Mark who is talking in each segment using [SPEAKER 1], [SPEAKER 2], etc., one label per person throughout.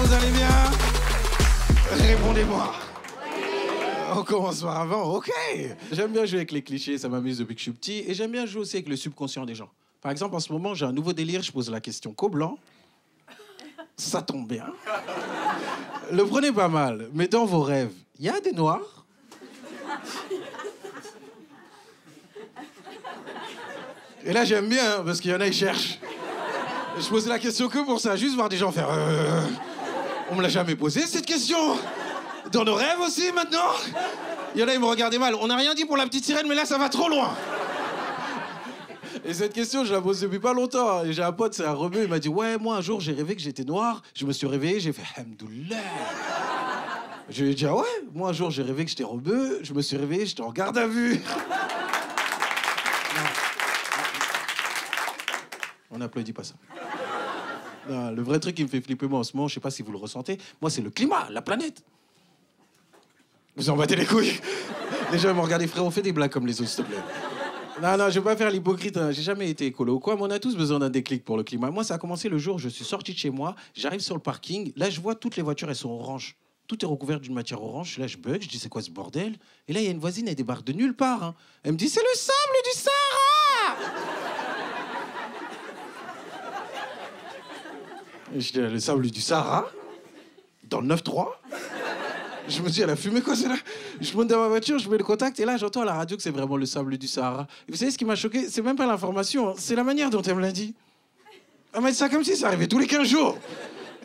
[SPEAKER 1] vous allez bien? Répondez-moi. On commence par avant, ok. J'aime bien jouer avec les clichés, ça m'amuse depuis que je suis petit. Et j'aime bien jouer aussi avec le subconscient des gens. Par exemple, en ce moment, j'ai un nouveau délire, je pose la question qu'au blanc. Ça tombe bien. Le prenez pas mal, mais dans vos rêves, il y a des noirs? Et là, j'aime bien, parce qu'il y en a, ils cherchent. Je pose la question que pour ça, juste voir des gens faire... On me l'a jamais posé, cette question. Dans nos rêves aussi, maintenant. Il y en a, ils me regardaient mal. On n'a rien dit pour la petite sirène, mais là, ça va trop loin. Et cette question, je la pose depuis pas longtemps. Et j'ai un pote, c'est un rebeu, il m'a dit « Ouais, moi, un jour, j'ai rêvé que j'étais noir. Je me suis réveillé, j'ai fait « Hamdoullah ». Je lui ai dit « Ah ouais, moi, un jour, j'ai rêvé que j'étais rebeu. Je me suis réveillé, j'étais en garde à vue. » On n'applaudit pas ça. Non, le vrai truc qui me fait flipper, moi, en ce moment, je sais pas si vous le ressentez, moi, c'est le climat, la planète. Vous en battez les couilles. Les gens m'ont regardé, frérot, fais des blagues comme les autres, s'il te plaît. Non, je vais pas faire l'hypocrite, hein. J'ai jamais été écolo ou quoi, mais on a tous besoin d'un déclic pour le climat. Moi, ça a commencé le jour où je suis sorti de chez moi, j'arrive sur le parking, là, je vois toutes les voitures, elles sont oranges. Tout est recouvert d'une matière orange, là, je bug, je dis, c'est quoi ce bordel? Et là, il y a une voisine, elle débarque de nulle part. Hein. Elle me dit, c'est le sable du Sahara. Et je dis, le sable du Sahara? Dans le 9-3? Je me dis, elle a fumé quoi, celle-là? Je monte dans ma voiture, je mets le contact, et là, j'entends à la radio que c'est vraiment le sable du Sahara. Et vous savez ce qui m'a choqué? C'est même pas l'information, hein. C'est la manière dont elle me l'a dit. Elle m'a dit ça comme si ça arrivait tous les 15 jours.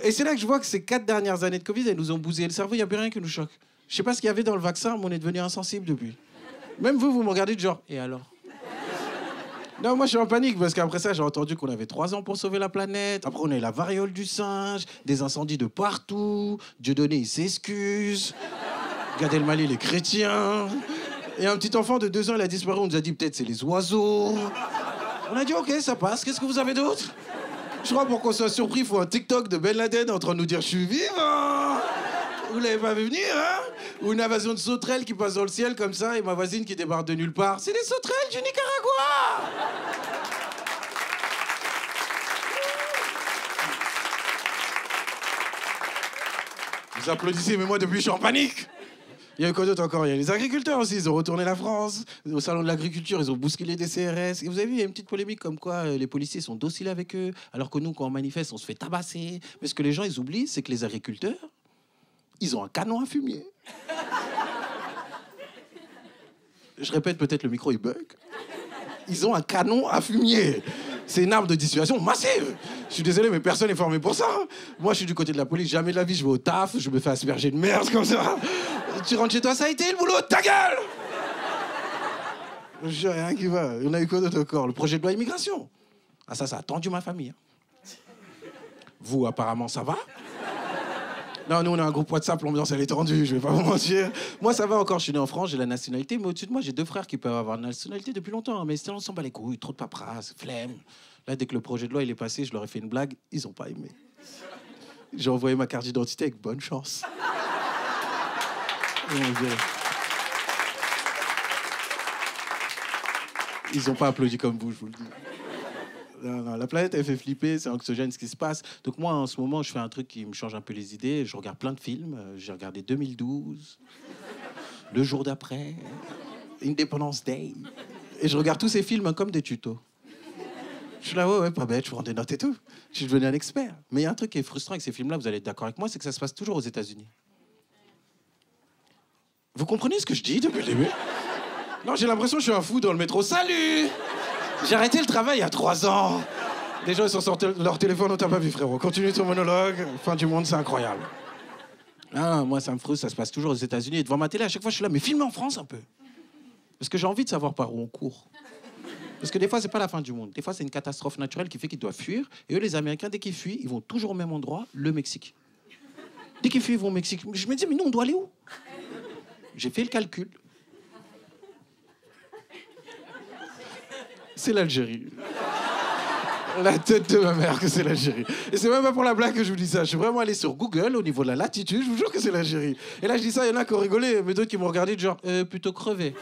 [SPEAKER 1] Et c'est là que je vois que ces 4 dernières années de Covid, elles nous ont bousillé le cerveau, il n'y a plus rien qui nous choque. Je sais pas ce qu'il y avait dans le vaccin, mais on est devenu insensible depuis. Même vous me regardez de genre, et alors? Non, moi, je suis en panique, parce qu'après ça, j'ai entendu qu'on avait 3 ans pour sauver la planète. Après, on a eu la variole du singe, des incendies de partout. Dieudonné, il s'excuse. Gad Elmaleh, les chrétiens. Et un petit enfant de 2 ans, il a disparu. On nous a dit, peut-être, c'est les oiseaux. On a dit, OK, ça passe. Qu'est-ce que vous avez d'autre? Je crois, pour qu'on soit surpris, il faut un TikTok de Ben Laden en train de nous dire, je suis vivant. Vous l'avez pas vu venir, hein? Ou une invasion de sauterelles qui passe dans le ciel comme ça, et ma voisine qui débarque de nulle part. C'est des sauterelles du Nicaragua! Vous applaudissez, mais moi, depuis, je suis en panique. Il y a eu quoi d'autre encore? Il y a les agriculteurs aussi, ils ont retourné la France. Au salon de l'agriculture, ils ont bousculé des CRS. Et vous avez vu, il y a une petite polémique comme quoi les policiers sont dociles avec eux, alors que nous, quand on manifeste, on se fait tabasser. Mais ce que les gens, ils oublient, c'est que les agriculteurs, ils ont un canon à fumier. Je répète, peut-être le micro, il bug. Ils ont un canon à fumier. C'est une arme de dissuasion massive. Je suis désolé, mais personne n'est formé pour ça. Moi, je suis du côté de la police. Jamais de la vie, je vais au taf, je me fais asperger de merde comme ça. Tu rentres chez toi, ça a été le boulot, ta gueule! J'ai rien qui va. On a eu quoi d'autre encore? Le projet de loi immigration. Ah, ça a tendu ma famille. Hein. Vous, apparemment, ça va? Non, nous, on a un groupe WhatsApp, l'ambiance, elle est tendue, je vais pas vous mentir. Moi, ça va encore, je suis né en France, j'ai la nationalité, mais au-dessus de moi, j'ai 2 frères qui peuvent avoir la nationalité depuis longtemps. Mais on s'en bat les couilles, trop de paperasse, flemme. Là, dès que le projet de loi il est passé, je leur ai fait une blague, ils ont pas aimé. J'ai envoyé ma carte d'identité avec bonne chance. Ils ont pas applaudi comme vous, je vous le dis. Non, la planète, elle fait flipper, c'est anxiogène ce qui se passe. Donc moi, en ce moment, je fais un truc qui me change un peu les idées. Je regarde plein de films. J'ai regardé 2012, Le jour d'après, Independence Day. Et je regarde tous ces films comme des tutos. Je suis là, ouais, pas bête, je prends des notes et tout. Je suis devenu un expert. Mais il y a un truc qui est frustrant avec ces films-là, vous allez être d'accord avec moi, c'est que ça se passe toujours aux États-Unis. Vous comprenez ce que je dis depuis le début? Non, j'ai l'impression que je suis un fou dans le métro. Salut! J'ai arrêté le travail il y a 3 ans. Les gens, ils sont sortis leur téléphone, on t'a pas vu, frérot. Continue ton monologue. Fin du monde, c'est incroyable. Ah, moi, ça me frustre, ça se passe toujours aux États-Unis. Et devant ma télé, à chaque fois, je suis là, mais filme en France un peu. Parce que j'ai envie de savoir par où on court. Parce que des fois, c'est pas la fin du monde. Des fois, c'est une catastrophe naturelle qui fait qu'ils doivent fuir. Et eux, les Américains, dès qu'ils fuient, ils vont toujours au même endroit, le Mexique. Dès qu'ils fuient, ils vont au Mexique. Je me dis, mais nous, on doit aller où? J'ai fait le calcul. C'est l'Algérie. La tête de ma mère que c'est l'Algérie. Et c'est même pas pour la blague que je vous dis ça. Je suis vraiment allé sur Google, au niveau de la latitude, je vous jure que c'est l'Algérie. Et là, je dis ça, il y en a qui ont rigolé, mais d'autres qui m'ont regardé, genre, plutôt crevé.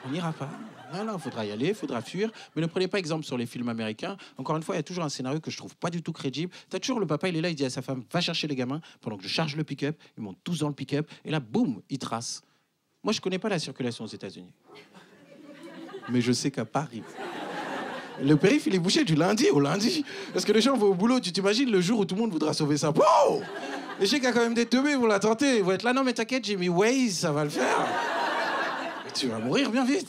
[SPEAKER 1] On n'ira pas. Non, il faudra y aller, il faudra fuir. Mais ne prenez pas exemple sur les films américains. Encore une fois, il y a toujours un scénario que je trouve pas du tout crédible. T'as toujours le papa, il est là, il dit à sa femme, va chercher les gamins pendant que je charge le pick-up. Ils montent tous dans le pick-up. Et là, boum, ils tracent. Moi, je connais pas la circulation aux États-Unis. Mais je sais qu'à Paris... Le périph', il est bouché du lundi au lundi. Parce que les gens vont au boulot. Tu t'imagines le jour où tout le monde voudra sauver sa peau. Et je sais qu'il y a quand même des teubés, ils vont la tenter. Ils vont être là, non mais t'inquiète, j'ai mis Waze, ça va le faire. Et tu vas mourir bien vite.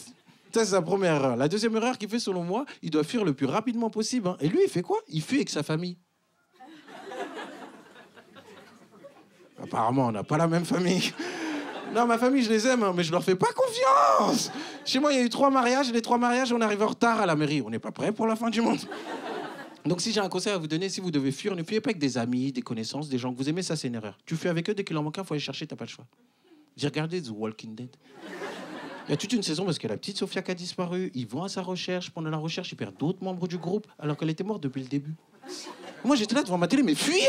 [SPEAKER 1] Ça, c'est sa première erreur. La deuxième erreur qu'il fait, selon moi, il doit fuir le plus rapidement possible. Hein. Et lui, il fait quoi? Il fuit avec sa famille. Apparemment, on n'a pas la même famille. Non, ma famille, je les aime, hein, mais je leur fais pas confiance. Chez moi, il y a eu 3 mariages, et les 3 mariages, on arrive en retard à la mairie. On n'est pas prêt pour la fin du monde. Donc, si j'ai un conseil à vous donner, si vous devez fuir, ne fuyez pas avec des amis, des connaissances, des gens que vous aimez, ça, c'est une erreur. Tu fuis avec eux, dès qu'il en manque un, faut aller chercher, t'as pas le choix. J'ai regardé The Walking Dead. Il y a toute une saison parce que la petite Sofia qui a disparu, ils vont à sa recherche. Pendant la recherche, ils perdent d'autres membres du groupe, alors qu'elle était morte depuis le début. Moi, j'étais là devant ma télé, mais fuyez!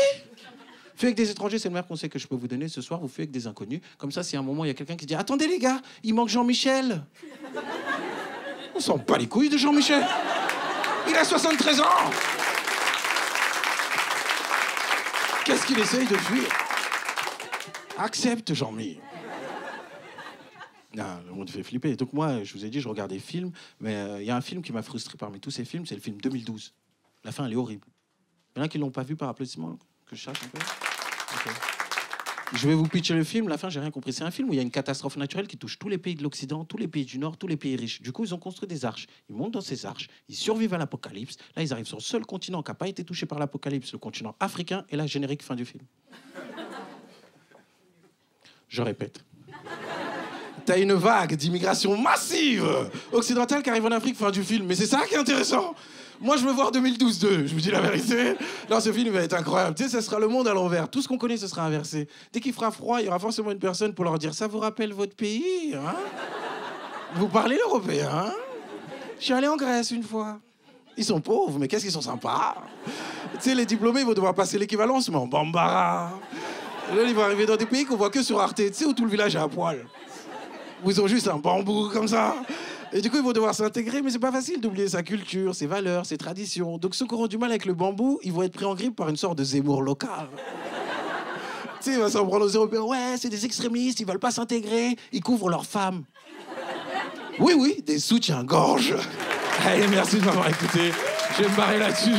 [SPEAKER 1] Fuyez avec des étrangers, c'est le meilleur conseil que je peux vous donner. Ce soir, vous fuyez avec des inconnus. Comme ça, si à un moment, il y a quelqu'un qui se dit « Attendez, les gars, il manque Jean-Michel !» On s'en bat les couilles de Jean-Michel. Il a 73 ans. Qu'est-ce qu'il essaye de fuir? Accepte, Jean-Mi. Non, le monde fait flipper. Donc moi, je vous ai dit, je regarde des films, mais il y a un film qui m'a frustré parmi tous ces films, c'est le film 2012. La fin, elle est horrible. Il y en a qui l'ont pas vu par applaudissement, que je sache un peu. Okay. Je vais vous pitcher le film. La fin, j'ai rien compris. C'est un film où il y a une catastrophe naturelle qui touche tous les pays de l'Occident, tous les pays du Nord, tous les pays riches. Du coup, ils ont construit des arches. Ils montent dans ces arches, ils survivent à l'apocalypse. Là, ils arrivent sur le seul continent qui n'a pas été touché par l'apocalypse, le continent africain, et là, générique, fin du film. Je répète. T'as une vague d'immigration massive occidentale qui arrive en Afrique, fin du film. Mais c'est ça qui est intéressant. Moi, je veux voir 2012-2, je vous dis la vérité. Non, ce film va être incroyable. Tu sais, ça sera le monde à l'envers. Tout ce qu'on connaît, ce sera inversé. Dès qu'il fera froid, il y aura forcément une personne pour leur dire « Ça vous rappelle votre pays hein? Vous parlez l'européen hein? Je suis allé en Grèce une fois. Ils sont pauvres, mais qu'est-ce qu'ils sont sympas. Tu sais, les diplômés, ils vont devoir passer l'équivalence, mais en bambara. Et là, ils vont arriver dans des pays qu'on voit que sur Arte, tu sais, où tout le village est à poil. Où ils ont juste un bambou comme ça. Et du coup, ils vont devoir s'intégrer, mais c'est pas facile d'oublier sa culture, ses valeurs, ses traditions. Donc ceux qui auront du mal avec le bambou, ils vont être pris en grippe par une sorte de Zemmour local. Tu sais, il va s'en prendre aux Européens. Ouais, c'est des extrémistes, ils veulent pas s'intégrer, ils couvrent leurs femmes. Oui, oui, des soutiens-gorge. Allez, merci de m'avoir écouté. Je vais me barrer là-dessus.